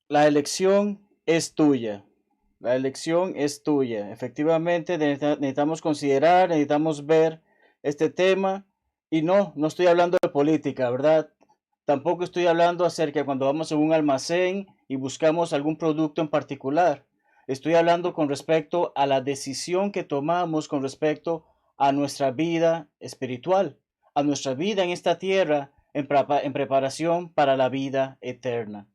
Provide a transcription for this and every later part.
La elección es tuya. La elección es tuya. Efectivamente, necesitamos considerar, necesitamos ver este tema. Y no estoy hablando de política, ¿verdad? Tampoco estoy hablando acerca de cuando vamos a un almacén y buscamos algún producto en particular. Estoy hablando con respecto a la decisión que tomamos con respecto a nuestra vida espiritual, a nuestra vida en esta tierra en preparación para la vida eterna.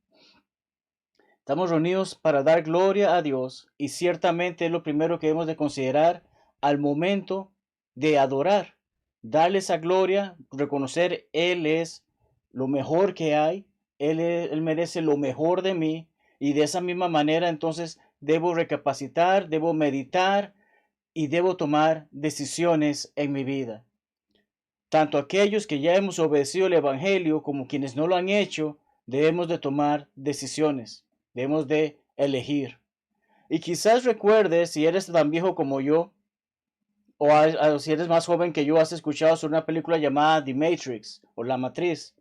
Estamos reunidos para dar gloria a Dios y ciertamente es lo primero que hemos de considerar al momento de adorar. Darle esa gloria, reconocer Él es lo mejor que hay, Él merece lo mejor de mí y de esa misma manera entonces debo recapacitar, debo meditar y debo tomar decisiones en mi vida. Tanto aquellos que ya hemos obedecido el Evangelio como quienes no lo han hecho, debemos de tomar decisiones, debemos de elegir. Y quizás recuerdes, si eres tan viejo como yo, o si eres más joven que yo, has escuchado sobre una película llamada The Matrix, o La Matriz,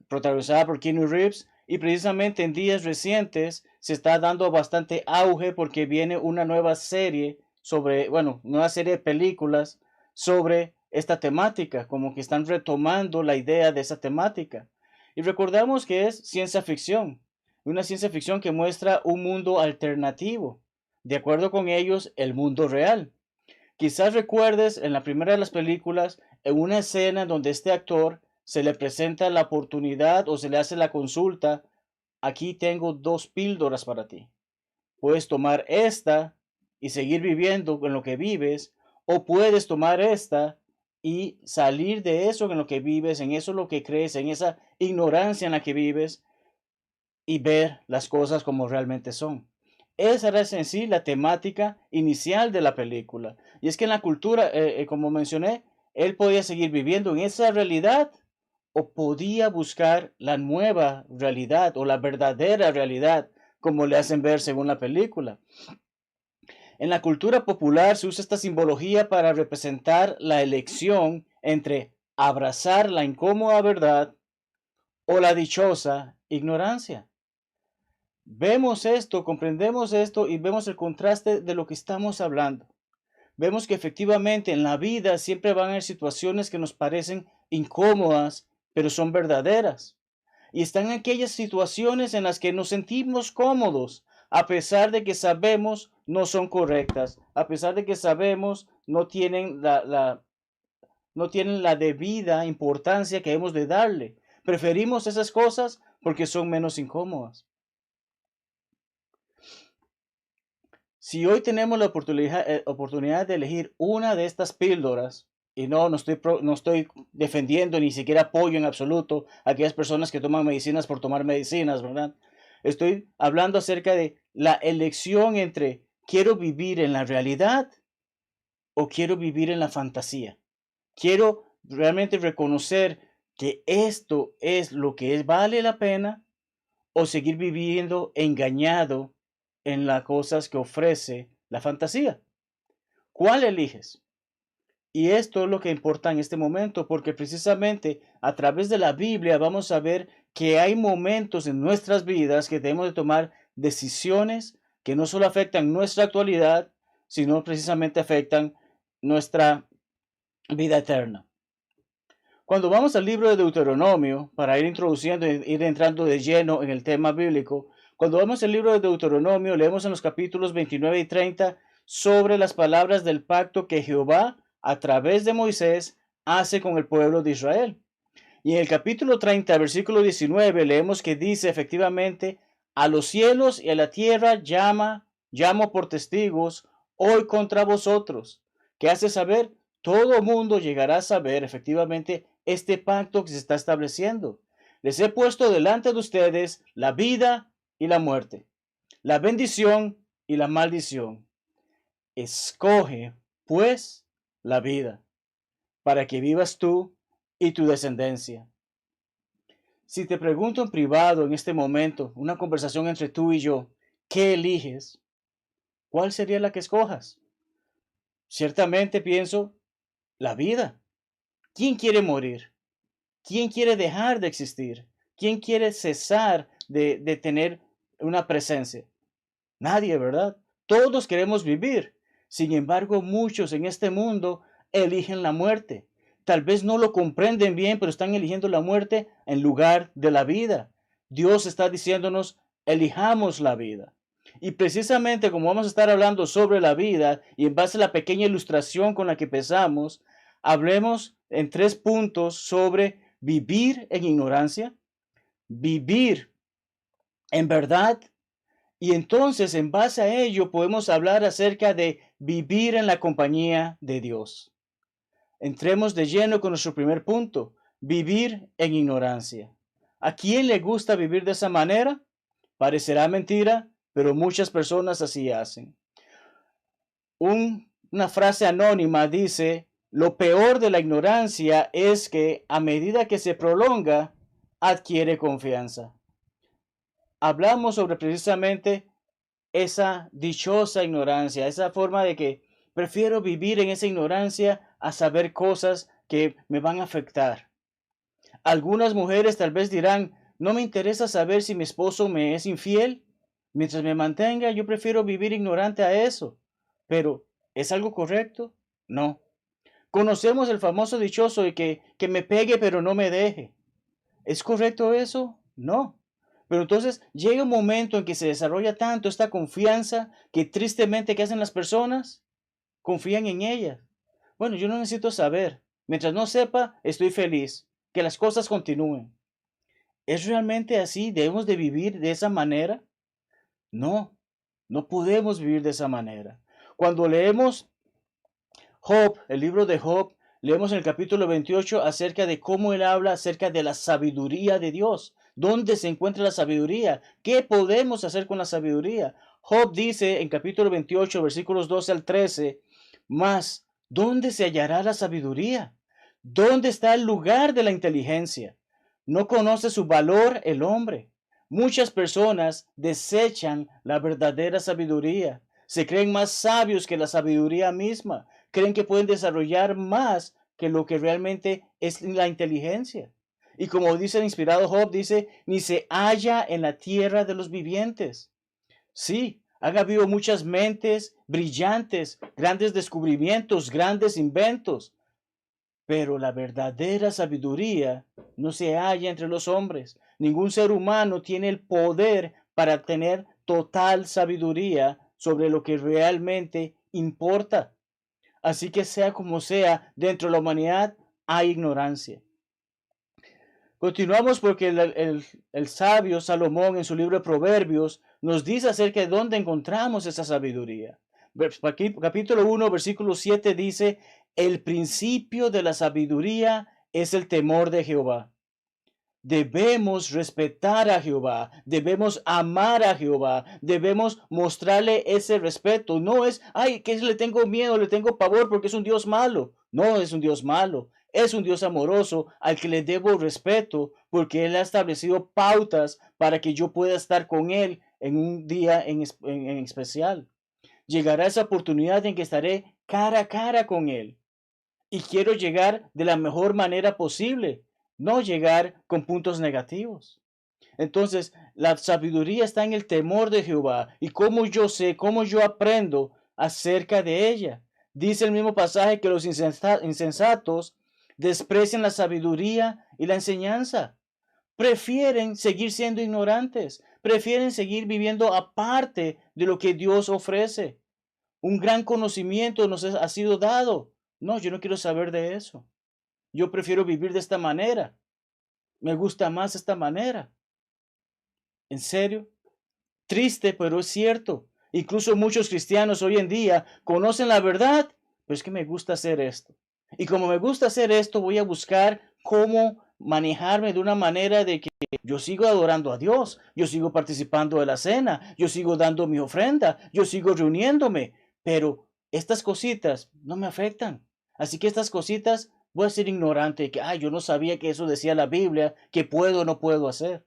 protagonizada por Keanu Reeves, y precisamente en días recientes se está dando bastante auge porque viene una nueva serie sobre, bueno, nueva serie de películas sobre esta temática, como que están retomando la idea de esa temática. Y recordamos que es ciencia ficción, una ciencia ficción que muestra un mundo alternativo, de acuerdo con ellos, el mundo real. Quizás recuerdes en la primera de las películas, en una escena donde este actor se le presenta la oportunidad o se le hace la consulta, aquí tengo dos píldoras para ti. Puedes tomar esta y seguir viviendo en lo que vives, o puedes tomar esta y salir de eso en lo que vives, en eso en lo que crees, en esa ignorancia en la que vives y ver las cosas como realmente son. Esa era en sí la temática inicial de la película. Y es que en la cultura, como mencioné, él podía seguir viviendo en esa realidad o podía buscar la nueva realidad o la verdadera realidad, como le hacen ver según la película. En la cultura popular se usa esta simbología para representar la elección entre abrazar la incómoda verdad o la dichosa ignorancia. Vemos esto, comprendemos esto y vemos el contraste de lo que estamos hablando. Vemos que efectivamente en la vida siempre van a haber situaciones que nos parecen incómodas, pero son verdaderas. Y están aquellas situaciones en las que nos sentimos cómodos, a pesar de que sabemos no son correctas, a pesar de que sabemos no tienen la debida importancia que hemos de darle. Preferimos esas cosas porque son menos incómodas. Si hoy tenemos la oportunidad de elegir una de estas píldoras, y no estoy defendiendo ni siquiera apoyo en absoluto a aquellas personas que toman medicinas por tomar medicinas, ¿verdad? Estoy hablando acerca de la elección entre quiero vivir en la realidad o quiero vivir en la fantasía. Quiero realmente reconocer que esto es lo que vale la pena o seguir viviendo engañado en las cosas que ofrece la fantasía. ¿Cuál eliges? Y esto es lo que importa en este momento, porque precisamente a través de la Biblia vamos a ver que hay momentos en nuestras vidas que debemos de tomar decisiones que no solo afectan nuestra actualidad, sino precisamente afectan nuestra vida eterna. Cuando vamos al libro de Deuteronomio, para ir introduciendo, ir entrando de lleno en el tema bíblico, cuando vamos al libro de Deuteronomio, leemos en los capítulos 29 y 30 sobre las palabras del pacto que Jehová, a través de Moisés, hace con el pueblo de Israel. Y en el capítulo 30, versículo 19, leemos que dice efectivamente, a los cielos y a la tierra llamo por testigos hoy contra vosotros, que hace saber, todo mundo llegará a saber efectivamente este pacto que se está estableciendo. Les he puesto delante de ustedes la vida y la muerte, la bendición y la maldición. Escoge, pues, la vida, para que vivas tú y tu descendencia. Si te pregunto en privado en este momento, una conversación entre tú y yo, ¿qué eliges? ¿Cuál sería la que escojas? Ciertamente pienso, la vida. ¿Quién quiere morir? ¿Quién quiere dejar de existir? ¿Quién quiere cesar de tener una presencia? Nadie, ¿verdad? Todos queremos vivir. Sin embargo, muchos en este mundo eligen la muerte. Tal vez no lo comprenden bien, pero están eligiendo la muerte en lugar de la vida. Dios está diciéndonos, elijamos la vida. Y precisamente como vamos a estar hablando sobre la vida y en base a la pequeña ilustración con la que empezamos, hablemos en 3 puntos sobre vivir en ignorancia, vivir en verdad, y entonces en base a ello podemos hablar acerca de vivir en la compañía de Dios. Entremos de lleno con nuestro primer punto, vivir en ignorancia. ¿A quién le gusta vivir de esa manera? Parecerá mentira, pero muchas personas así hacen. Una frase anónima dice, lo peor de la ignorancia es que a medida que se prolonga, adquiere confianza. Hablamos sobre precisamente esa dichosa ignorancia, esa forma de que prefiero vivir en esa ignorancia a saber cosas que me van a afectar. Algunas mujeres tal vez dirán, no me interesa saber si mi esposo me es infiel. Mientras me mantenga, yo prefiero vivir ignorante a eso. Pero, ¿es algo correcto? No. Conocemos el famoso dichoso de que me pegue pero no me deje. ¿Es correcto eso? No. Pero entonces llega un momento en que se desarrolla tanto esta confianza que tristemente, ¿qué hacen las personas? Confían en ella. Bueno, yo no necesito saber. Mientras no sepa, estoy feliz. Que las cosas continúen. ¿Es realmente así? ¿Debemos de vivir de esa manera? No, no podemos vivir de esa manera. Cuando leemos Job, el libro de Job, leemos en el capítulo 28 acerca de cómo él habla acerca de la sabiduría de Dios. ¿Dónde se encuentra la sabiduría? ¿Qué podemos hacer con la sabiduría? Job dice en capítulo 28, versículos 12 al 13, mas, ¿dónde se hallará la sabiduría? ¿Dónde está el lugar de la inteligencia? No conoce su valor el hombre. Muchas personas desechan la verdadera sabiduría. Se creen más sabios que la sabiduría misma. Creen que pueden desarrollar más que lo que realmente es la inteligencia. Y como dice el inspirado Job, dice, ni se halla en la tierra de los vivientes. Sí, han habido muchas mentes brillantes, grandes descubrimientos, grandes inventos, pero la verdadera sabiduría no se halla entre los hombres. Ningún ser humano tiene el poder para tener total sabiduría sobre lo que realmente importa. Así que sea como sea, dentro de la humanidad hay ignorancia. Continuamos porque el sabio Salomón en su libro de Proverbios nos dice acerca de dónde encontramos esa sabiduría. Capítulo 1, versículo 7 dice, el principio de la sabiduría es el temor de Jehová. Debemos respetar a Jehová, debemos amar a Jehová, debemos mostrarle ese respeto. No es, ay, que le tengo miedo, le tengo pavor porque es un Dios malo. No es un Dios malo, es un Dios amoroso al que le debo respeto porque Él ha establecido pautas para que yo pueda estar con Él en un día en especial. Llegará esa oportunidad en que estaré cara a cara con Él y quiero llegar de la mejor manera posible, no llegar con puntos negativos. Entonces, la sabiduría está en el temor de Jehová y cómo yo sé, cómo yo aprendo acerca de ella. Dice el mismo pasaje que los insensatos desprecian la sabiduría y la enseñanza. Prefieren seguir siendo ignorantes, prefieren seguir viviendo aparte de lo que Dios ofrece. Un gran conocimiento nos ha sido dado. No, yo no quiero saber de eso. Yo prefiero vivir de esta manera. Me gusta más esta manera. ¿En serio? Triste, pero es cierto. Incluso muchos cristianos hoy en día conocen la verdad, pero es que me gusta hacer esto. Y como me gusta hacer esto, voy a buscar cómo manejarme de una manera de que yo sigo adorando a Dios, yo sigo participando de la cena, yo sigo dando mi ofrenda, yo sigo reuniéndome, pero estas cositas no me afectan. Así que estas cositas voy a ser ignorante, que yo no sabía que eso decía la Biblia, que puedo o no puedo hacer.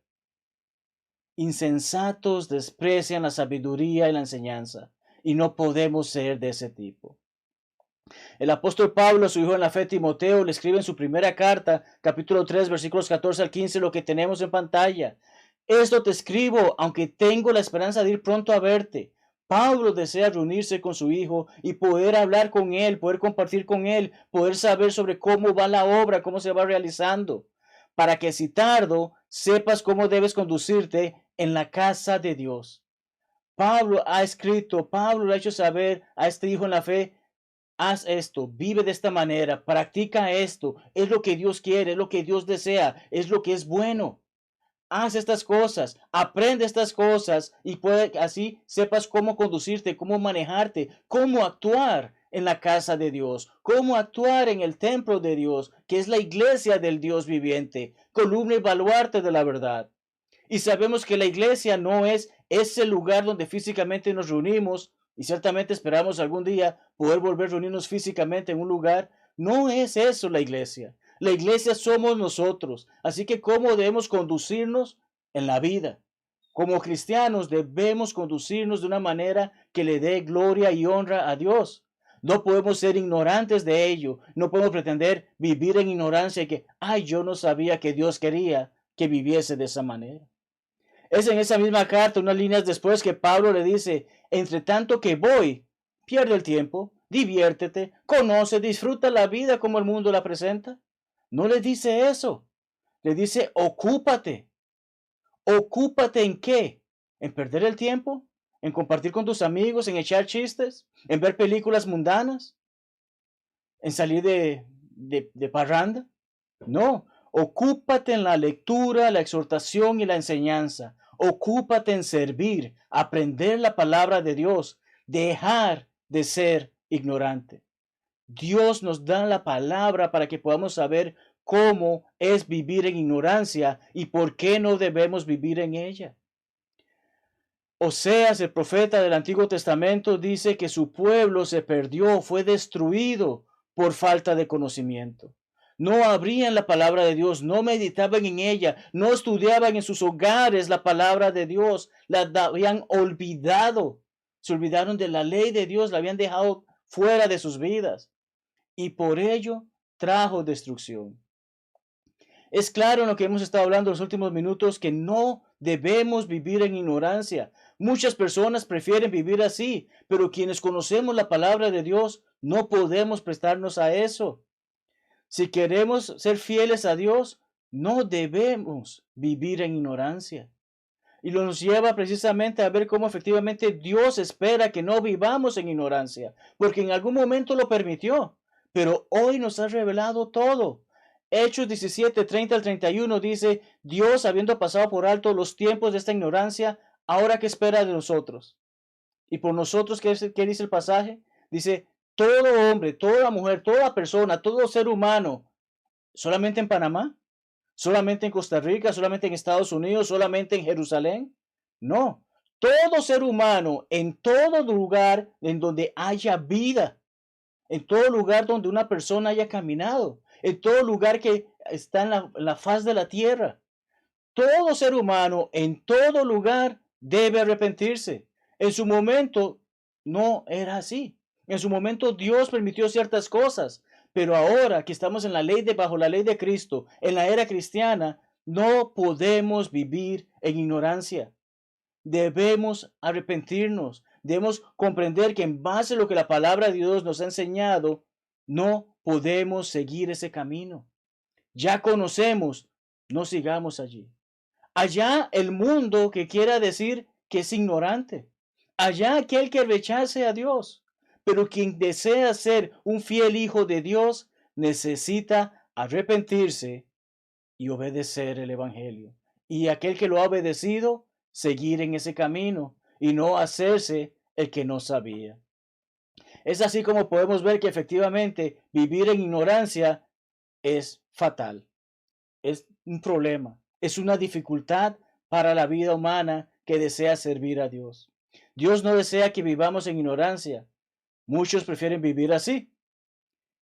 Insensatos desprecian la sabiduría y la enseñanza, y no podemos ser de ese tipo. El apóstol Pablo, su hijo en la fe Timoteo, le escribe en su primera carta, capítulo 3, versículos 14 al 15, lo que tenemos en pantalla. Esto te escribo, aunque tengo la esperanza de ir pronto a verte. Pablo desea reunirse con su hijo y poder hablar con él, poder compartir con él, poder saber sobre cómo va la obra, cómo se va realizando, para que si tardo, sepas cómo debes conducirte en la casa de Dios. Pablo ha escrito, Pablo le ha hecho saber a este hijo en la fe, haz esto, vive de esta manera, practica esto, es lo que Dios quiere, es lo que Dios desea, es lo que es bueno. Haz estas cosas, aprende estas cosas y puede así sepas cómo conducirte, cómo manejarte, cómo actuar en la casa de Dios, cómo actuar en el templo de Dios, que es la iglesia del Dios viviente, columna y baluarte de la verdad. Y sabemos que la iglesia no es ese lugar donde físicamente nos reunimos y ciertamente esperamos algún día poder volver a reunirnos físicamente en un lugar. No es eso la iglesia. La iglesia somos nosotros. Así que ¿cómo debemos conducirnos en la vida? Como cristianos debemos conducirnos de una manera que le dé gloria y honra a Dios. No podemos ser ignorantes de ello. No podemos pretender vivir en ignorancia y que, ay, yo no sabía que Dios quería que viviese de esa manera. Es en esa misma carta, unas líneas después, que Pablo le dice, entre tanto que voy, pierde el tiempo, diviértete, conoce, disfruta la vida como el mundo la presenta. No le dice eso, le dice, ocúpate. ¿Ocúpate en qué? ¿En perder el tiempo? ¿En compartir con tus amigos? ¿En echar chistes? ¿En ver películas mundanas? ¿En salir de parranda? No, ocúpate en la lectura, la exhortación y la enseñanza. Ocúpate en servir, aprender la palabra de Dios, dejar de ser ignorante. Dios nos da la palabra para que podamos saber cómo es vivir en ignorancia y por qué no debemos vivir en ella. Oseas, el profeta del Antiguo Testamento, dice que su pueblo se perdió, fue destruido por falta de conocimiento. No abrían la palabra de Dios, no meditaban en ella, no estudiaban en sus hogares la palabra de Dios, la habían olvidado, se olvidaron de la ley de Dios, la habían dejado fuera de sus vidas y por ello trajo destrucción. Es claro en lo que hemos estado hablando en los últimos minutos que no debemos vivir en ignorancia. Muchas personas prefieren vivir así, pero quienes conocemos la palabra de Dios no podemos prestarnos a eso. Si queremos ser fieles a Dios, no debemos vivir en ignorancia. Y lo nos lleva precisamente a ver cómo efectivamente Dios espera que no vivamos en ignorancia, porque en algún momento lo permitió, pero hoy nos ha revelado todo. Hechos 17, 30 al 31 dice, Dios, habiendo pasado por alto los tiempos de esta ignorancia, ahora qué espera de nosotros. Y por nosotros, ¿qué dice el pasaje? Dice, todo hombre, toda mujer, toda persona, todo ser humano, solamente en Panamá, solamente en Costa Rica, solamente en Estados Unidos, solamente en Jerusalén. No, todo ser humano, en todo lugar en donde haya vida, en todo lugar donde una persona haya caminado, en todo lugar que está en la faz de la tierra. Todo ser humano en todo lugar debe arrepentirse. En su momento no era así. En su momento Dios permitió ciertas cosas, pero ahora que estamos en la ley bajo la ley de Cristo, en la era cristiana, no podemos vivir en ignorancia. Debemos arrepentirnos, debemos comprender que en base a lo que la palabra de Dios nos ha enseñado, no podemos seguir ese camino. Ya conocemos, no sigamos allí. Allá el mundo que quiera decir que es ignorante. Allá aquel que rechace a Dios. Pero quien desea ser un fiel hijo de Dios necesita arrepentirse y obedecer el Evangelio. Y aquel que lo ha obedecido, seguir en ese camino y no hacerse el que no sabía. Es así como podemos ver que efectivamente vivir en ignorancia es fatal. Es un problema, es una dificultad para la vida humana que desea servir a Dios. Dios no desea que vivamos en ignorancia. Muchos prefieren vivir así,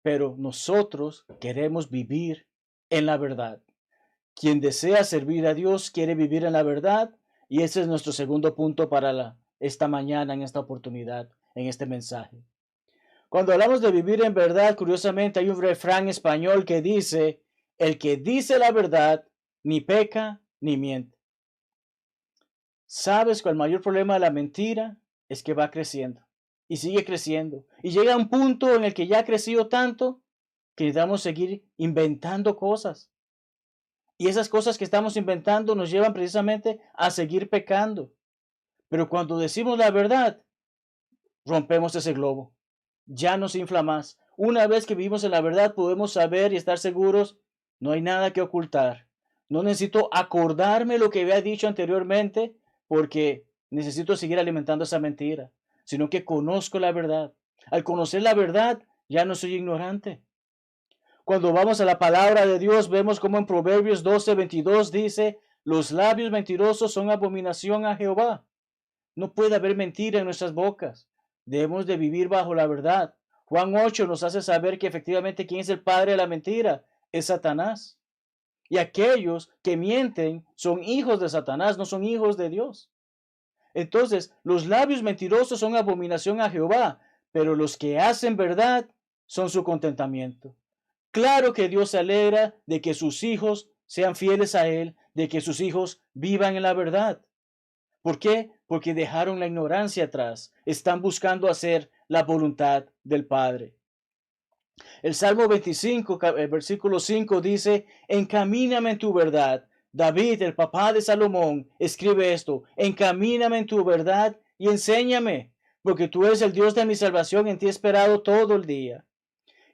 pero nosotros queremos vivir en la verdad. Quien desea servir a Dios quiere vivir en la verdad y ese es nuestro segundo punto para esta mañana, en esta oportunidad, en este mensaje. Cuando hablamos de vivir en verdad, curiosamente hay un refrán español que dice, el que dice la verdad ni peca ni miente. Sabes que el mayor problema de la mentira es que va creciendo y sigue creciendo. Y llega a un punto en el que ya ha crecido tanto que necesitamos seguir inventando cosas. Y esas cosas que estamos inventando nos llevan precisamente a seguir pecando. Pero cuando decimos la verdad, rompemos ese globo. Ya no se infla más. Una vez que vivimos en la verdad, podemos saber y estar seguros, no hay nada que ocultar. No necesito acordarme lo que había dicho anteriormente porque necesito seguir alimentando esa mentira, sino que conozco la verdad. Al conocer la verdad, ya no soy ignorante. Cuando vamos a la palabra de Dios, vemos como en Proverbios 12:22 dice, los labios mentirosos son abominación a Jehová. No puede haber mentira en nuestras bocas. Debemos de vivir bajo la verdad. Juan 8 nos hace saber que efectivamente quién es el padre de la mentira es Satanás. Y aquellos que mienten son hijos de Satanás, no son hijos de Dios. Entonces, los labios mentirosos son abominación a Jehová, pero los que hacen verdad son su contentamiento. Claro que Dios se alegra de que sus hijos sean fieles a Él, de que sus hijos vivan en la verdad. ¿Por qué? Porque dejaron la ignorancia atrás. Están buscando hacer la voluntad del Padre. El Salmo 25, versículo 5 dice, encamíname en tu verdad. David, el papá de Salomón, escribe esto, encamíname en tu verdad y enséñame, porque tú eres el Dios de mi salvación, en ti he esperado todo el día.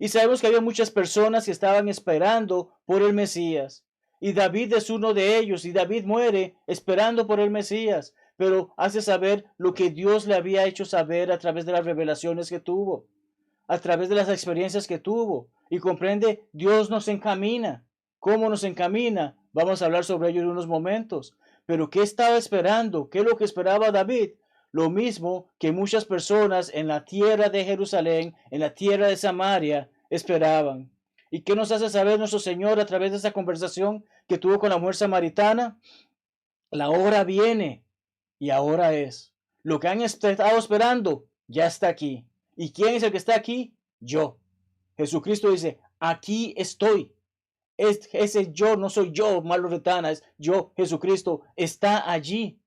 Y sabemos que había muchas personas que estaban esperando por el Mesías. Y David es uno de ellos. Y David muere esperando por el Mesías. Pero hace saber lo que Dios le había hecho saber a través de las revelaciones que tuvo. A través de las experiencias que tuvo. Y comprende, Dios nos encamina. ¿Cómo nos encamina? Vamos a hablar sobre ello en unos momentos. Pero ¿qué estaba esperando? ¿Qué es lo que esperaba David? Lo mismo que muchas personas en la tierra de Jerusalén, en la tierra de Samaria, esperaban. ¿Y qué nos hace saber nuestro Señor a través de esa conversación que tuvo con la mujer samaritana? La hora viene y ahora es. Lo que han estado esperando ya está aquí. ¿Y quién es el que está aquí? Yo. Jesucristo dice, aquí estoy. Ese yo no soy yo, Marlo Retana, es yo, Jesucristo, está allí.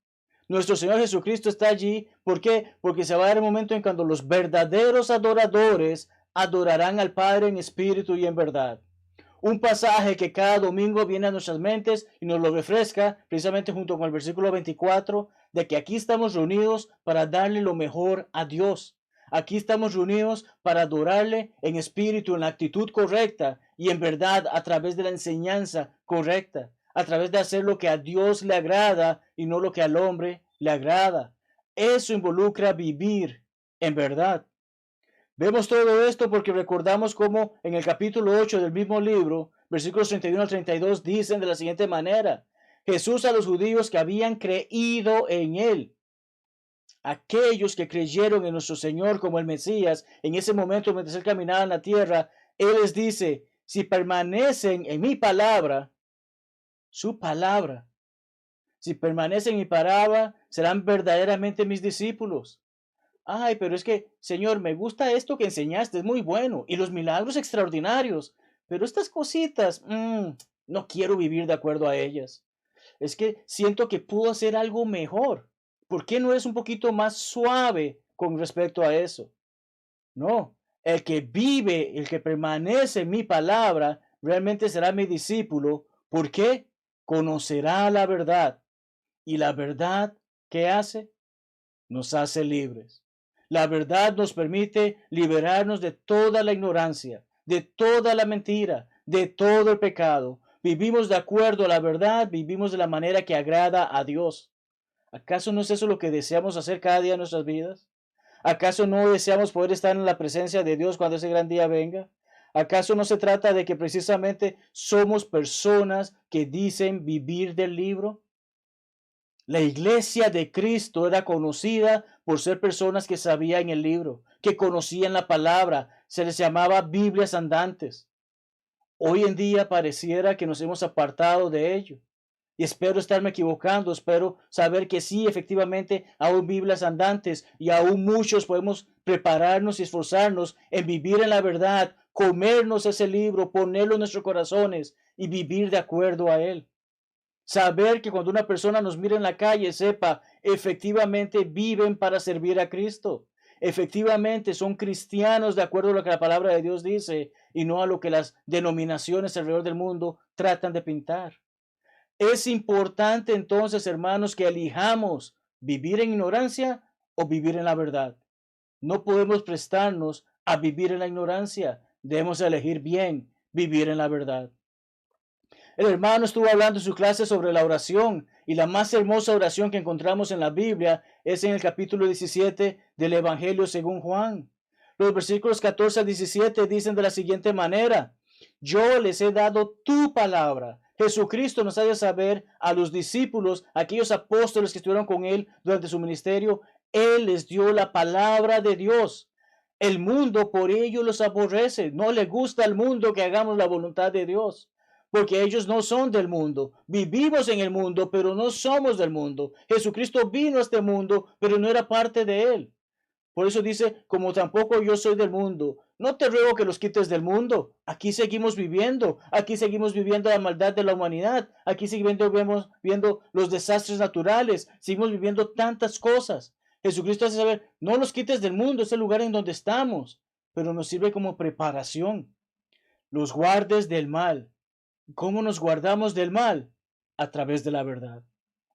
Nuestro Señor Jesucristo está allí. ¿Por qué? Porque se va a dar el momento en cuando los verdaderos adoradores adorarán al Padre en espíritu y en verdad. Un pasaje que cada domingo viene a nuestras mentes y nos lo refresca precisamente junto con el versículo 24 de que aquí estamos reunidos para darle lo mejor a Dios. Aquí estamos reunidos para adorarle en espíritu, en la actitud correcta y en verdad a través de la enseñanza correcta, a través de hacer lo que a Dios le agrada y no lo que al hombre le agrada. Eso involucra vivir en verdad. Vemos todo esto porque recordamos cómo en el capítulo 8 del mismo libro, versículos 31 al 32, dicen de la siguiente manera, Jesús a los judíos que habían creído en él, aquellos que creyeron en nuestro Señor como el Mesías, en ese momento mientras él caminaba en la tierra, él les dice, si permanecen en mi palabra, su palabra, si permanecen en mi palabra, serán verdaderamente mis discípulos. Ay, pero es que, Señor, me gusta esto que enseñaste, es muy bueno, y los milagros extraordinarios, pero estas cositas, no quiero vivir de acuerdo a ellas. Es que siento que puedo hacer algo mejor. ¿Por qué no eres un poquito más suave con respecto a eso? No, el que vive, el que permanece en mi palabra, realmente será mi discípulo. ¿Por qué? Conocerá la verdad. Y la verdad, ¿qué hace? Nos hace libres. La verdad nos permite liberarnos de toda la ignorancia, de toda la mentira, de todo el pecado. Vivimos de acuerdo a la verdad, vivimos de la manera que agrada a Dios. ¿Acaso no es eso lo que deseamos hacer cada día en nuestras vidas? ¿Acaso no deseamos poder estar en la presencia de Dios cuando ese gran día venga? ¿Acaso no se trata de que precisamente somos personas que dicen vivir del libro? La iglesia de Cristo era conocida por ser personas que sabían el libro, que conocían la palabra, se les llamaba Biblias andantes. Hoy en día pareciera que nos hemos apartado de ello. Y espero estarme equivocando, espero saber que sí, efectivamente, aún Biblias andantes y aún muchos podemos prepararnos y esforzarnos en vivir en la verdad, comernos ese libro, ponerlo en nuestros corazones y vivir de acuerdo a él. Saber que cuando una persona nos mira en la calle, sepa, efectivamente viven para servir a Cristo. Efectivamente son cristianos de acuerdo a lo que la palabra de Dios dice y no a lo que las denominaciones alrededor del mundo tratan de pintar. Es importante entonces, hermanos, que elijamos vivir en ignorancia o vivir en la verdad. No podemos prestarnos a vivir en la ignorancia. Debemos elegir bien vivir en la verdad. El hermano estuvo hablando en su clase sobre la oración y la más hermosa oración que encontramos en la Biblia es en el capítulo 17 del Evangelio según Juan. Los versículos 14 a 17 dicen de la siguiente manera: yo les he dado tu palabra. Jesucristo nos hace saber a los discípulos, aquellos apóstoles que estuvieron con él durante su ministerio, él les dio la palabra de Dios. El mundo por ello los aborrece. No le gusta al mundo que hagamos la voluntad de Dios, porque ellos no son del mundo. Vivimos en el mundo, pero no somos del mundo. Jesucristo vino a este mundo, pero no era parte de él. Por eso dice, como tampoco yo soy del mundo, no te ruego que los quites del mundo. Aquí seguimos viviendo la maldad de la humanidad, aquí seguimos viendo los desastres naturales, seguimos viviendo tantas cosas. Jesucristo hace saber, no los quites del mundo, es el lugar en donde estamos, pero nos sirve como preparación. Los guardes del mal. ¿Cómo nos guardamos del mal? A través de la verdad.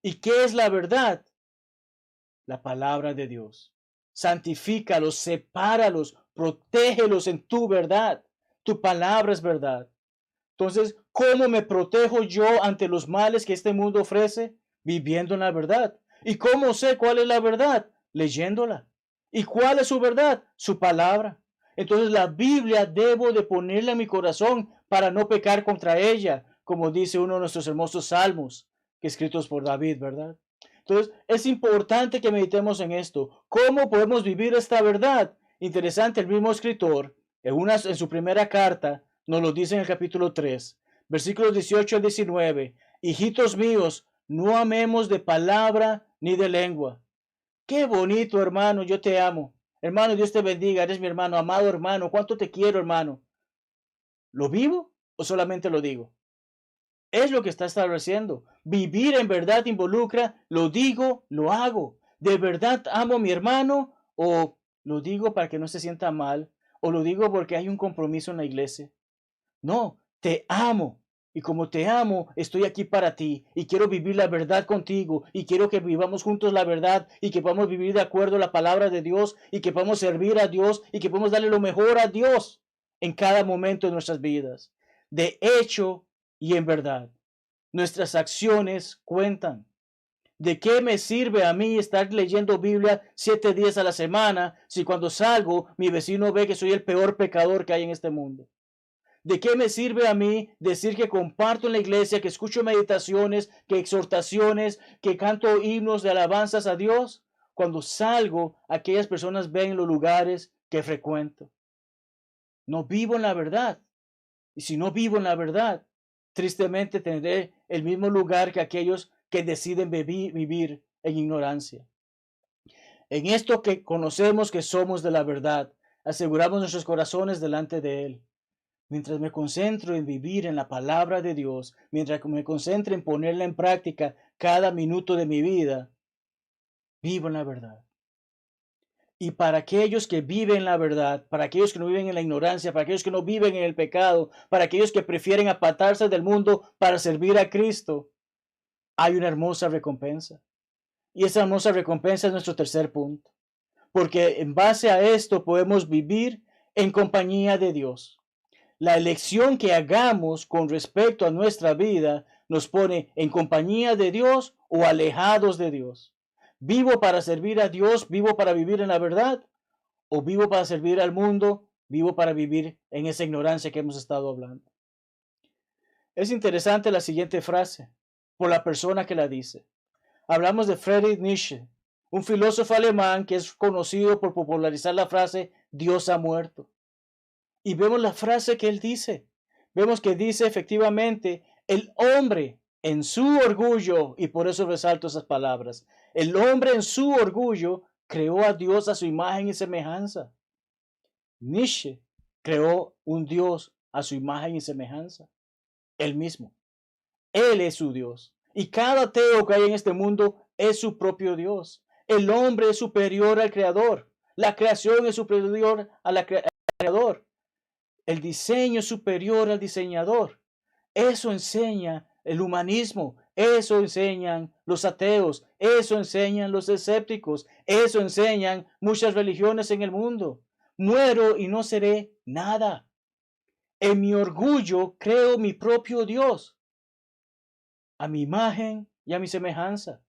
¿Y qué es la verdad? La palabra de Dios. Santifícalos, sepáralos, protégelos en tu verdad. Tu palabra es verdad. Entonces, ¿cómo me protejo yo ante los males que este mundo ofrece? Viviendo en la verdad. ¿Y cómo sé cuál es la verdad? Leyéndola. ¿Y cuál es su verdad? Su palabra. Entonces la Biblia debo de ponerla en mi corazón para no pecar contra ella, como dice uno de nuestros hermosos salmos, que escritos por David, ¿verdad? Entonces es importante que meditemos en esto. ¿Cómo podemos vivir esta verdad? Interesante, el mismo escritor, en su primera carta, nos lo dice en el capítulo 3, versículos 18 al 19. Hijitos míos, no amemos de palabra ni de lengua. Qué bonito, hermano, yo te amo. Hermano, Dios te bendiga, eres mi hermano, amado hermano, cuánto te quiero, hermano. ¿Lo vivo o solamente lo digo? Es lo que está estableciendo. Vivir en verdad involucra, lo digo, lo hago. ¿De verdad amo a mi hermano o lo digo para que no se sienta mal o lo digo porque hay un compromiso en la iglesia? No, te amo. Y como te amo, estoy aquí para ti y quiero vivir la verdad contigo y quiero que vivamos juntos la verdad y que podamos vivir de acuerdo a la palabra de Dios y que podamos servir a Dios y que podamos darle lo mejor a Dios en cada momento de nuestras vidas. De hecho y en verdad, nuestras acciones cuentan. ¿De qué me sirve a mí estar leyendo Biblia 7 días a la semana si cuando salgo mi vecino ve que soy el peor pecador que hay en este mundo? ¿De qué me sirve a mí decir que comparto en la iglesia, que escucho meditaciones, que exhortaciones, que canto himnos de alabanzas a Dios? Cuando salgo, aquellas personas ven los lugares que frecuento. No vivo en la verdad. Y si no vivo en la verdad, tristemente tendré el mismo lugar que aquellos que deciden vivir en ignorancia. En esto que conocemos que somos de la verdad, aseguramos nuestros corazones delante de Él. Mientras me concentro en vivir en la palabra de Dios, mientras me concentro en ponerla en práctica cada minuto de mi vida, vivo en la verdad. Y para aquellos que viven la verdad, para aquellos que no viven en la ignorancia, para aquellos que no viven en el pecado, para aquellos que prefieren apartarse del mundo para servir a Cristo, hay una hermosa recompensa. Y esa hermosa recompensa es nuestro tercer punto. Porque en base a esto podemos vivir en compañía de Dios. La elección que hagamos con respecto a nuestra vida nos pone en compañía de Dios o alejados de Dios. ¿Vivo para servir a Dios? ¿Vivo para vivir en la verdad? ¿O vivo para servir al mundo? ¿Vivo para vivir en esa ignorancia que hemos estado hablando? Es interesante la siguiente frase, por la persona que la dice. Hablamos de Friedrich Nietzsche, un filósofo alemán que es conocido por popularizar la frase Dios ha muerto. Y vemos la frase que él dice. Vemos que dice efectivamente, el hombre en su orgullo, y por eso resalto esas palabras, el hombre en su orgullo creó a Dios a su imagen y semejanza. Nietzsche creó un Dios a su imagen y semejanza. Él mismo. Él es su Dios. Y cada ateo que hay en este mundo es su propio Dios. El hombre es superior al Creador. La creación es superior al Creador. El diseño es superior al diseñador. Eso enseña el humanismo. Eso enseñan los ateos. Eso enseñan los escépticos. Eso enseñan muchas religiones en el mundo. Muero y no seré nada. En mi orgullo creo mi propio Dios, a mi imagen y a mi semejanza.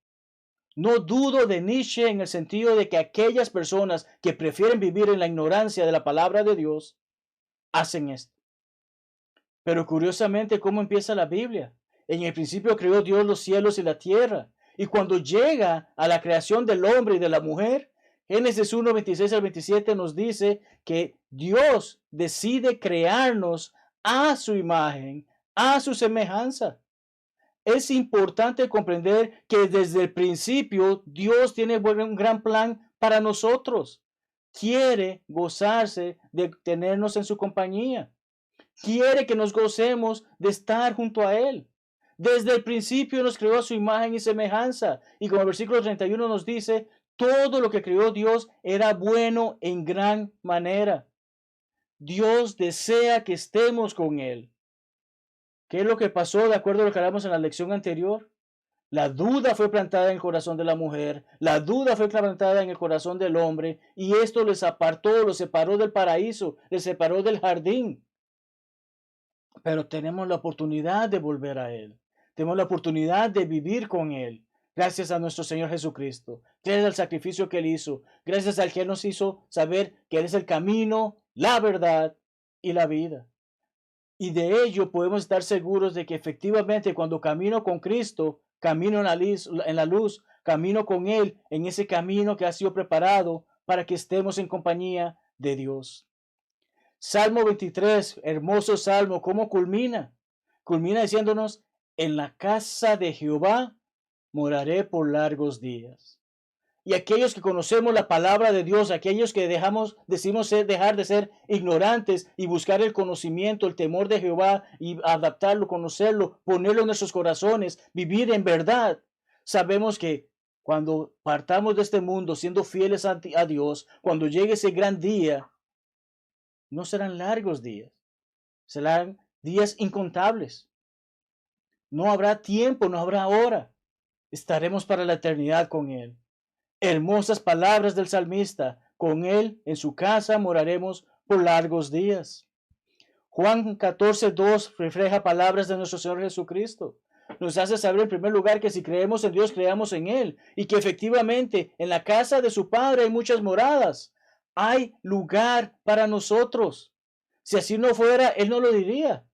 No dudo de Nietzsche en el sentido de que aquellas personas que prefieren vivir en la ignorancia de la palabra de Dios hacen esto. Pero curiosamente, ¿cómo empieza la Biblia? En el principio creó Dios los cielos y la tierra. Y cuando llega a la creación del hombre y de la mujer, Génesis 1, 26 al 27 nos dice que Dios decide crearnos a su imagen, a su semejanza. Es importante comprender que desde el principio Dios tiene un gran plan para nosotros. Quiere gozarse de tenernos en su compañía. Quiere que nos gocemos de estar junto a Él. Desde el principio nos creó a su imagen y semejanza. Y como el versículo 31 nos dice, todo lo que creó Dios era bueno en gran manera. Dios desea que estemos con Él. ¿Qué es lo que pasó de acuerdo a lo que hablamos en la lección anterior? La duda fue plantada en el corazón de la mujer, la duda fue plantada en el corazón del hombre, y esto les apartó, los separó del paraíso, les separó del jardín. Pero tenemos la oportunidad de volver a Él. Tenemos la oportunidad de vivir con Él. Gracias a nuestro Señor Jesucristo. Gracias al sacrificio que Él hizo. Gracias al que Él nos hizo saber que Él es el camino, la verdad y la vida. Y de ello podemos estar seguros de que efectivamente cuando camino con Cristo, camino en la luz, camino con Él en ese camino que ha sido preparado para que estemos en compañía de Dios. Salmo 23, hermoso salmo, ¿cómo culmina? Culmina diciéndonos, en la casa de Jehová moraré por largos días. Y aquellos que conocemos la palabra de Dios, aquellos que decimos dejar de ser ignorantes y buscar el conocimiento, el temor de Jehová y adaptarlo, conocerlo, ponerlo en nuestros corazones, vivir en verdad, sabemos que cuando partamos de este mundo siendo fieles a Dios, cuando llegue ese gran día, no serán largos días, serán días incontables. No habrá tiempo, no habrá hora. Estaremos para la eternidad con Él. Hermosas palabras del salmista. Con Él en su casa moraremos por largos días. Juan 14:2 refleja palabras de nuestro Señor Jesucristo. Nos hace saber en primer lugar que si creemos en Dios, creamos en Él. Y que efectivamente en la casa de su Padre hay muchas moradas. Hay lugar para nosotros. Si así no fuera, Él no lo diría.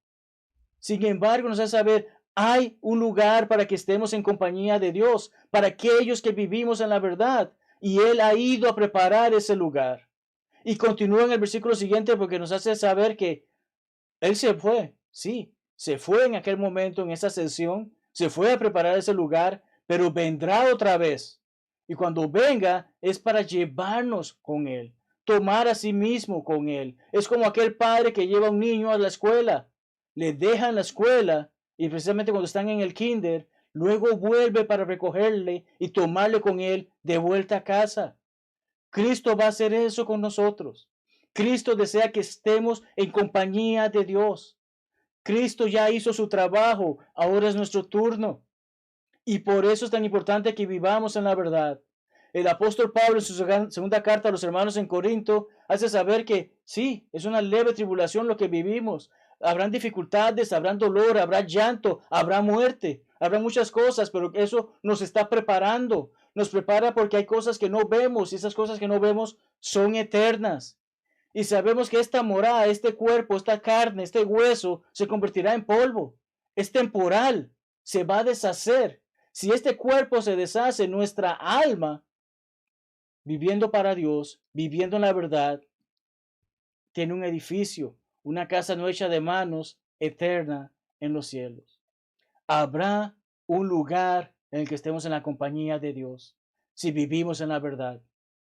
Sin embargo, nos hace saber, hay un lugar para que estemos en compañía de Dios, para aquellos que vivimos en la verdad. Y Él ha ido a preparar ese lugar. Y continúa en el versículo siguiente porque nos hace saber que Él se fue, sí, se fue en aquel momento, en esa sesión, se fue a preparar ese lugar, pero vendrá otra vez. Y cuando venga es para llevarnos con Él, tomar a sí mismo con Él. Es como aquel padre que lleva a un niño a la escuela, le deja en la escuela y precisamente cuando están en el kinder, luego vuelve para recogerle y tomarle con Él de vuelta a casa. Cristo va a hacer eso con nosotros. Cristo desea que estemos en compañía de Dios. Cristo ya hizo su trabajo, ahora es nuestro turno. Y por eso es tan importante que vivamos en la verdad. El apóstol Pablo en su segunda carta a los hermanos en Corinto hace saber que sí, es una leve tribulación lo que vivimos. Habrán dificultades, habrá dolor, habrá llanto, habrá muerte, habrá muchas cosas, pero eso nos está preparando. Nos prepara porque hay cosas que no vemos y esas cosas que no vemos son eternas. Y sabemos que esta morada, este cuerpo, esta carne, este hueso se convertirá en polvo. Es temporal, se va a deshacer. Si este cuerpo se deshace, nuestra alma, viviendo para Dios, viviendo en la verdad, tiene un edificio, una casa no hecha de manos, eterna en los cielos. Habrá un lugar en el que estemos en la compañía de Dios, si vivimos en la verdad,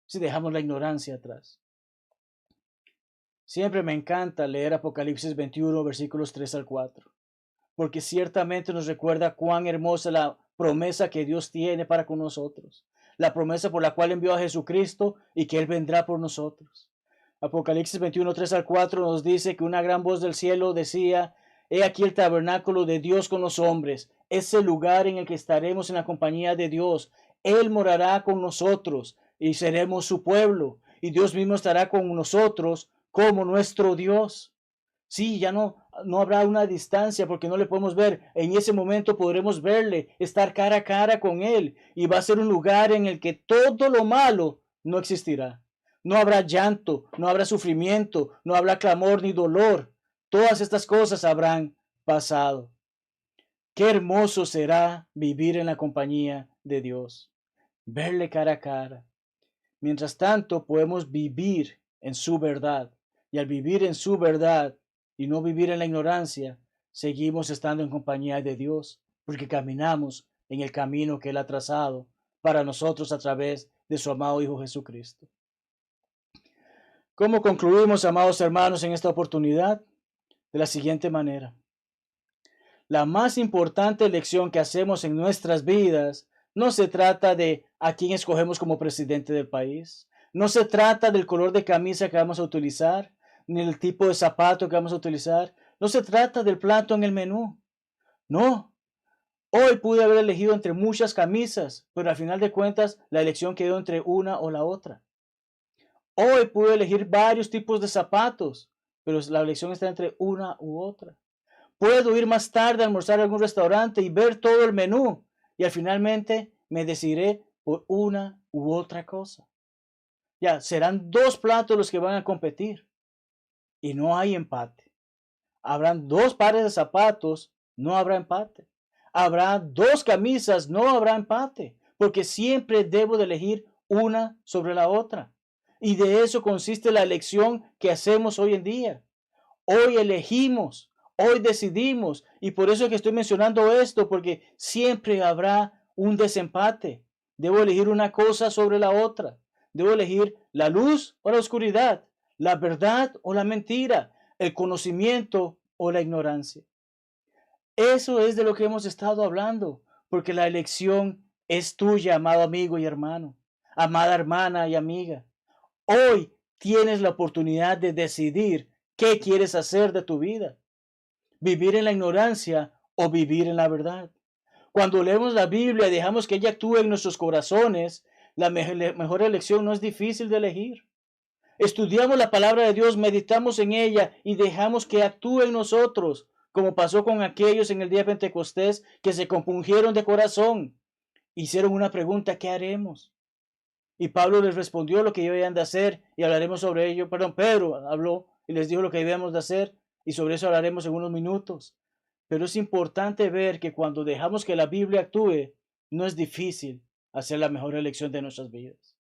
si dejamos la ignorancia atrás. Siempre me encanta leer Apocalipsis 21, versículos 3 al 4, porque ciertamente nos recuerda cuán hermosa la promesa que Dios tiene para con nosotros, la promesa por la cual envió a Jesucristo y que Él vendrá por nosotros. Apocalipsis 21, 3 al 4 nos dice que una gran voz del cielo decía: He aquí el tabernáculo de Dios con los hombres, ese lugar en el que estaremos en la compañía de Dios. Él morará con nosotros y seremos su pueblo, y Dios mismo estará con nosotros como nuestro Dios. Sí, ya no habrá una distancia porque no le podemos ver. En ese momento podremos verle, estar cara a cara con Él, y va a ser un lugar en el que todo lo malo no existirá. No habrá llanto, no habrá sufrimiento, no habrá clamor ni dolor. Todas estas cosas habrán pasado. Qué hermoso será vivir en la compañía de Dios, verle cara a cara. Mientras tanto, podemos vivir en su verdad. Y al vivir en su verdad y no vivir en la ignorancia, seguimos estando en compañía de Dios, porque caminamos en el camino que Él ha trazado para nosotros a través de su amado Hijo Jesucristo. ¿Cómo concluimos, amados hermanos, en esta oportunidad? De la siguiente manera. La más importante elección que hacemos en nuestras vidas no se trata de a quién escogemos como presidente del país. No se trata del color de camisa que vamos a utilizar, ni el tipo de zapato que vamos a utilizar. No se trata del plato en el menú. No. Hoy pude haber elegido entre muchas camisas, pero al final de cuentas la elección quedó entre una o la otra. Hoy pude elegir varios tipos de zapatos, pero la elección está entre una u otra. Puedo ir más tarde a almorzar a algún restaurante y ver todo el menú, y al finalmente me decidiré por una u otra cosa. Ya, serán dos platos los que van a competir y no hay empate. Habrán dos pares de zapatos, no habrá empate. Habrá dos camisas, no habrá empate, porque siempre debo de elegir una sobre la otra. Y de eso consiste la elección que hacemos hoy en día. Hoy elegimos, hoy decidimos, y por eso es que estoy mencionando esto, porque siempre habrá un desempate. Debo elegir una cosa sobre la otra. Debo elegir la luz o la oscuridad, la verdad o la mentira, el conocimiento o la ignorancia. Eso es de lo que hemos estado hablando, porque la elección es tuya, amado amigo y hermano, amada hermana y amiga. Hoy tienes la oportunidad de decidir qué quieres hacer de tu vida. Vivir en la ignorancia o vivir en la verdad. Cuando leemos la Biblia y dejamos que ella actúe en nuestros corazones, la mejor elección no es difícil de elegir. Estudiamos la palabra de Dios, meditamos en ella y dejamos que actúe en nosotros, como pasó con aquellos en el día de Pentecostés que se compungieron de corazón. Hicieron una pregunta: ¿qué haremos? Y Pablo les respondió lo que debían de hacer, y hablaremos sobre ello. Pedro habló y les dijo lo que debíamos de hacer, y sobre eso hablaremos en unos minutos. Pero es importante ver que cuando dejamos que la Biblia actúe, no es difícil hacer la mejor elección de nuestras vidas.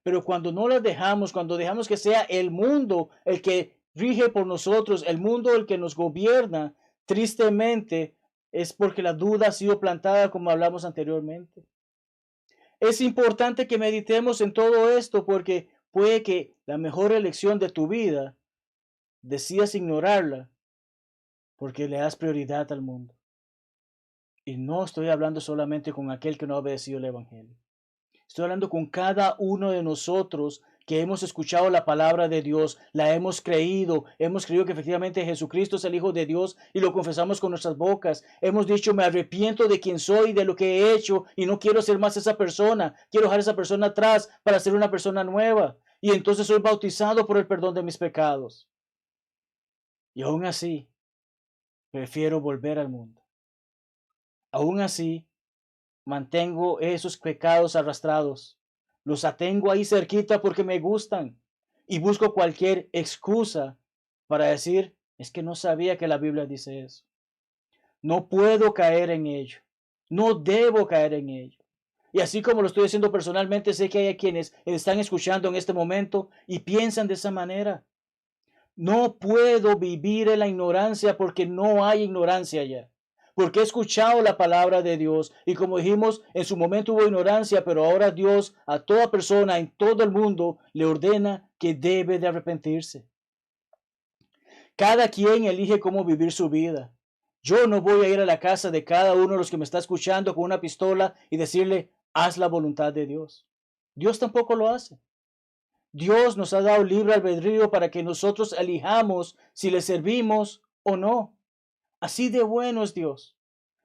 Pero cuando no la dejamos, cuando dejamos que sea el mundo el que rige por nosotros, el mundo el que nos gobierna, tristemente es porque la duda ha sido plantada, como hablamos anteriormente. Es importante que meditemos en todo esto, porque puede que la mejor elección de tu vida decidas ignorarla porque le das prioridad al mundo. Y no estoy hablando solamente con aquel que no ha obedecido el Evangelio. Estoy hablando con cada uno de nosotros que hemos escuchado la palabra de Dios, la hemos creído que efectivamente Jesucristo es el Hijo de Dios y lo confesamos con nuestras bocas. Hemos dicho: me arrepiento de quien soy, de lo que he hecho, y no quiero ser más esa persona. Quiero dejar esa persona atrás para ser una persona nueva. Y entonces soy bautizado por el perdón de mis pecados. Y aún así, prefiero volver al mundo. Aún así, mantengo esos pecados arrastrados. Los atengo ahí cerquita porque me gustan. Y busco cualquier excusa para decir: es que no sabía que la Biblia dice eso. No puedo caer en ello. No debo caer en ello. Y así como lo estoy haciendo personalmente, sé que hay quienes están escuchando en este momento y piensan de esa manera. No puedo vivir en la ignorancia porque no hay ignorancia ya. Porque he escuchado la palabra de Dios y, como dijimos, en su momento hubo ignorancia, pero ahora Dios a toda persona en todo el mundo le ordena que debe de arrepentirse. Cada quien elige cómo vivir su vida. Yo no voy a ir a la casa de cada uno de los que me está escuchando con una pistola y decirle, haz la voluntad de Dios. Dios tampoco lo hace. Dios nos ha dado libre albedrío para que nosotros elijamos si le servimos o no. Así de bueno es Dios.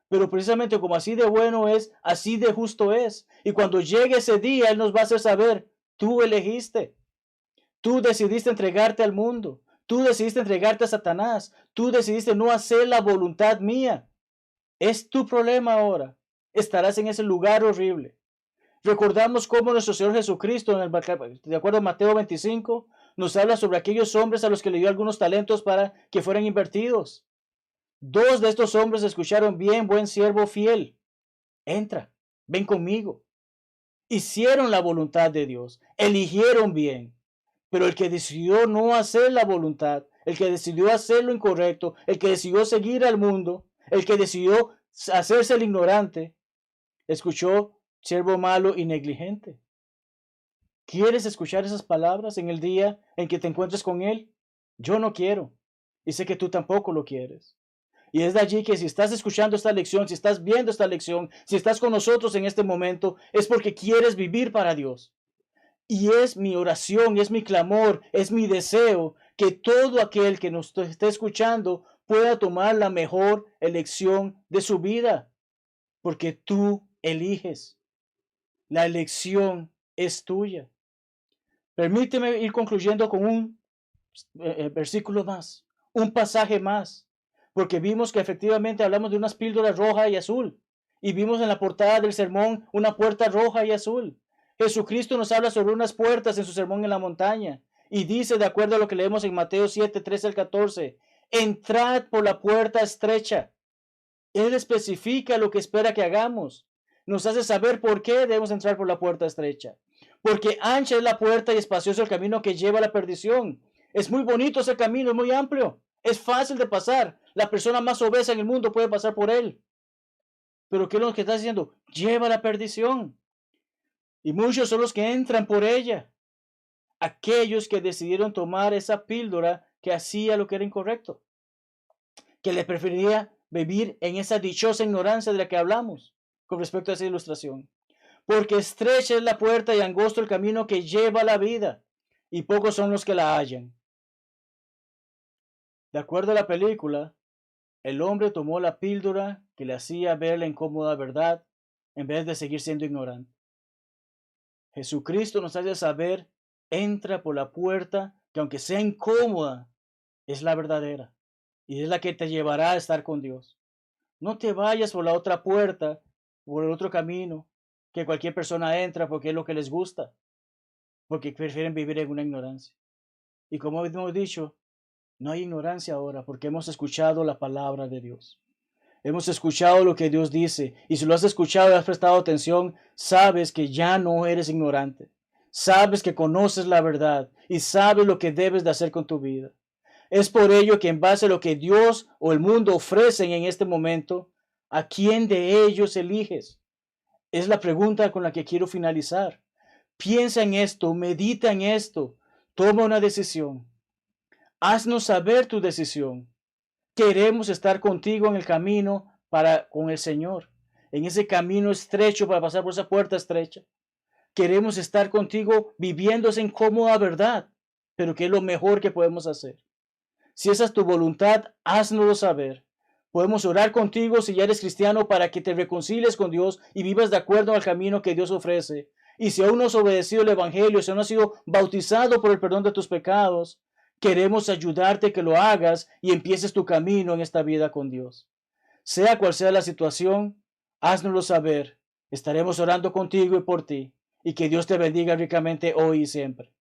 Pero precisamente como así de bueno es, así de justo es. Y cuando llegue ese día, Él nos va a hacer saber, tú elegiste. Tú decidiste entregarte al mundo. Tú decidiste entregarte a Satanás. Tú decidiste no hacer la voluntad mía. Es tu problema ahora. Estarás en ese lugar horrible. Recordamos cómo nuestro Señor Jesucristo, de acuerdo a Mateo 25, nos habla sobre aquellos hombres a los que le dio algunos talentos para que fueran invertidos. 2 de estos hombres escucharon, bien, buen siervo fiel. Entra, ven conmigo. Hicieron la voluntad de Dios, eligieron bien. Pero el que decidió no hacer la voluntad, el que decidió hacer lo incorrecto, el que decidió seguir al mundo, el que decidió hacerse el ignorante, escuchó siervo malo y negligente. ¿Quieres escuchar esas palabras en el día en que te encuentres con Él? Yo no quiero. Y sé que tú tampoco lo quieres. Y es de allí que si estás escuchando esta lección, si estás viendo esta lección, si estás con nosotros en este momento, es porque quieres vivir para Dios. Y es mi oración, es mi clamor, es mi deseo que todo aquel que nos esté escuchando pueda tomar la mejor elección de su vida. Porque tú eliges. La elección es tuya. Permíteme ir concluyendo con un versículo más, un pasaje más, porque vimos que efectivamente hablamos de unas píldoras roja y azul, y vimos en la portada del sermón una puerta roja y azul. Jesucristo nos habla sobre unas puertas en su sermón en la montaña, y dice, de acuerdo a lo que leemos en Mateo 7, 13 al 14, entrad por la puerta estrecha. Él especifica lo que espera que hagamos. Nos hace saber por qué debemos entrar por la puerta estrecha. Porque ancha es la puerta y espacioso el camino que lleva a la perdición. Es muy bonito ese camino, es muy amplio. Es fácil de pasar. La persona más obesa en el mundo puede pasar por él. Pero ¿qué es lo que está diciendo? Lleva a la perdición. Y muchos son los que entran por ella. Aquellos que decidieron tomar esa píldora que hacía lo que era incorrecto. Que le preferiría vivir en esa dichosa ignorancia de la que hablamos con respecto a esa ilustración. Porque estrecha es la puerta y angosto el camino que lleva a la vida, y pocos son los que la hallan. De acuerdo a la película, el hombre tomó la píldora que le hacía ver la incómoda verdad en vez de seguir siendo ignorante. Jesucristo nos hace saber, entra por la puerta que aunque sea incómoda, es la verdadera y es la que te llevará a estar con Dios. No te vayas por la otra puerta, por el otro camino, que cualquier persona entra porque es lo que les gusta, porque prefieren vivir en una ignorancia. Y como hemos dicho, no hay ignorancia ahora porque hemos escuchado la palabra de Dios. Hemos escuchado lo que Dios dice, y si lo has escuchado y has prestado atención, sabes que ya no eres ignorante. Sabes que conoces la verdad y sabes lo que debes de hacer con tu vida. Es por ello que en base a lo que Dios o el mundo ofrecen en este momento, ¿a quién de ellos eliges? Es la pregunta con la que quiero finalizar. Piensa en esto, medita en esto, toma una decisión. Haznos saber tu decisión. Queremos estar contigo en el camino con el Señor, en ese camino estrecho para pasar por esa puerta estrecha. Queremos estar contigo viviendo esa incómoda verdad, pero que es lo mejor que podemos hacer. Si esa es tu voluntad, háznoslo saber. Podemos orar contigo si ya eres cristiano para que te reconcilies con Dios y vivas de acuerdo al camino que Dios ofrece. Y si aún no has obedecido el Evangelio, si aún no has sido bautizado por el perdón de tus pecados, queremos ayudarte que lo hagas y empieces tu camino en esta vida con Dios. Sea cual sea la situación, háznoslo saber. Estaremos orando contigo y por ti. Y que Dios te bendiga ricamente hoy y siempre.